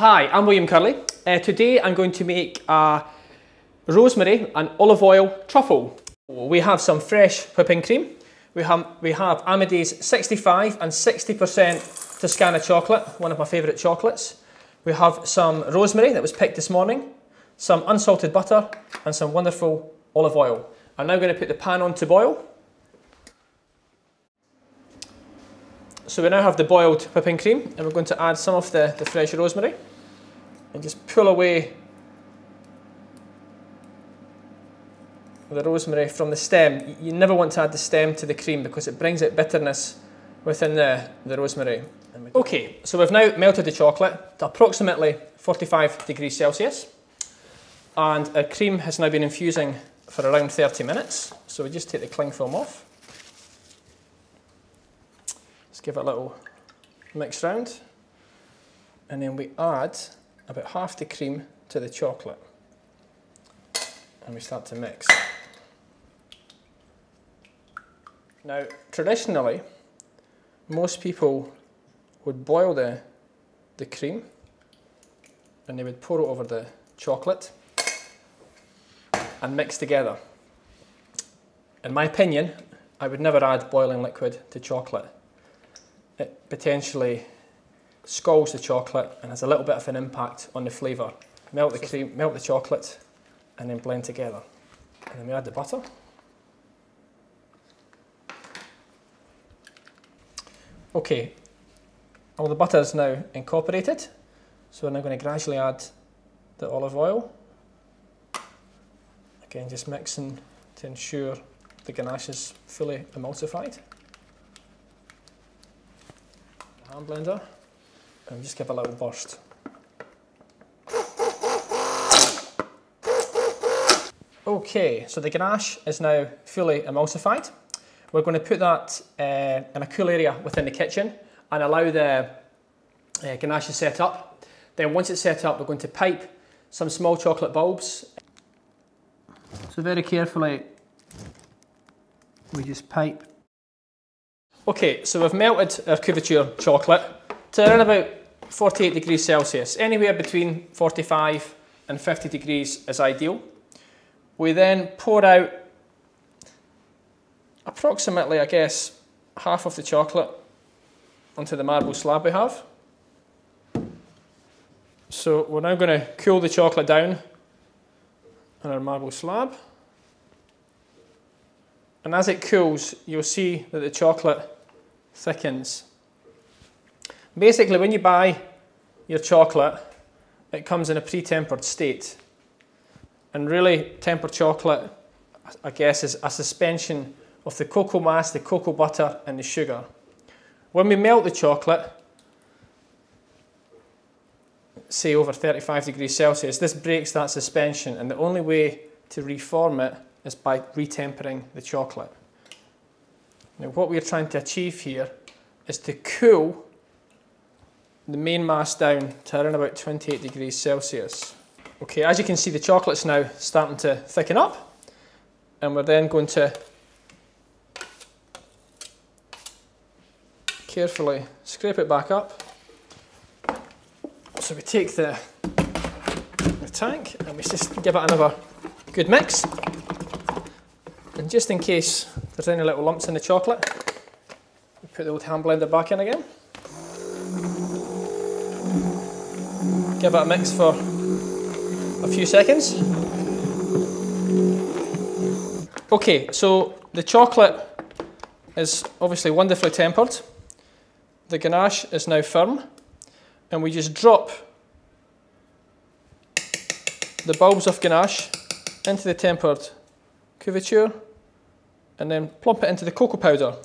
Hi, I'm William Curley. Today I'm going to make a rosemary and olive oil truffle. We have some fresh whipping cream. We have Amadee's 65 and 60% Toscana chocolate, one of my favourite chocolates. We have some rosemary that was picked this morning, some unsalted butter and some wonderful olive oil. I'm now going to put the pan on to boil. So we now have the boiled whipping cream and we're going to add some of the fresh rosemary and just pull away the rosemary from the stem. You never want to add the stem to the cream because it brings out bitterness within the rosemary. Okay, so we've now melted the chocolate to approximately 45 degrees Celsius and our cream has now been infusing for around 30 minutes. So we just take the cling film off. Let's give it a little mix round and then we add about half the cream to the chocolate and we start to mix. Now traditionally most people would boil the cream and they would pour it over the chocolate and mix together. In my opinion, I would never add boiling liquid to chocolate. It potentially scalds the chocolate and has a little bit of an impact on the flavour. Melt the cream, melt the chocolate and then blend together. And then we add the butter. Okay, all the butter is now incorporated, so we're now going to gradually add the olive oil. Again, just mixing to ensure the ganache is fully emulsified. The hand blender, and just give a little burst. Okay, so the ganache is now fully emulsified. We're going to put that in a cool area within the kitchen and allow the ganache to set up. Then once it's set up, we're going to pipe some small chocolate bulbs. So very carefully, we just pipe. Okay, so we've melted our chocolatier chocolate to around about 48 degrees Celsius. Anywhere between 45 and 50 degrees is ideal. We then pour out approximately, I guess, half of the chocolate onto the marble slab we have. So we're now going to cool the chocolate down on our marble slab. And as it cools, you'll see that the chocolate thickens. Basically, when you buy your chocolate, it comes in a pre-tempered state. And really, tempered chocolate, I guess, is a suspension of the cocoa mass, the cocoa butter and the sugar. When we melt the chocolate, say over 35 degrees Celsius, this breaks that suspension and the only way to reform it is by retempering the chocolate. Now what we're trying to achieve here is to cool the main mass down to around about 28 degrees Celsius. Okay, as you can see the chocolate's now starting to thicken up and we're then going to carefully scrape it back up. So we take the tank and we just give it another good mix. And just in case there's any little lumps in the chocolate, we put the old hand blender back in again. Give it a mix for a few seconds. Okay, so the chocolate is obviously wonderfully tempered. The ganache is now firm and we just drop the bulbs of ganache into the tempered couverture and then plump it into the cocoa powder.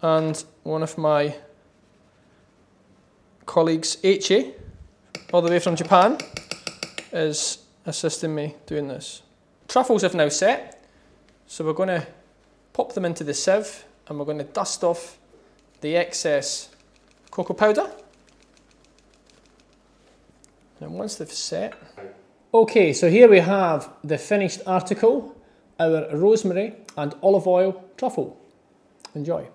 And one of my colleagues, H.A., all the way from Japan, is assisting me doing this. Truffles have now set, so we're going to pop them into the sieve and we're going to dust off the excess cocoa powder. And once they've set. Okay, so here we have the finished article, our rosemary and olive oil truffle. Enjoy.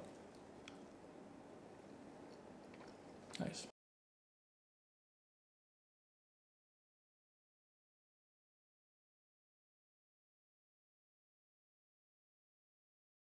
Nice.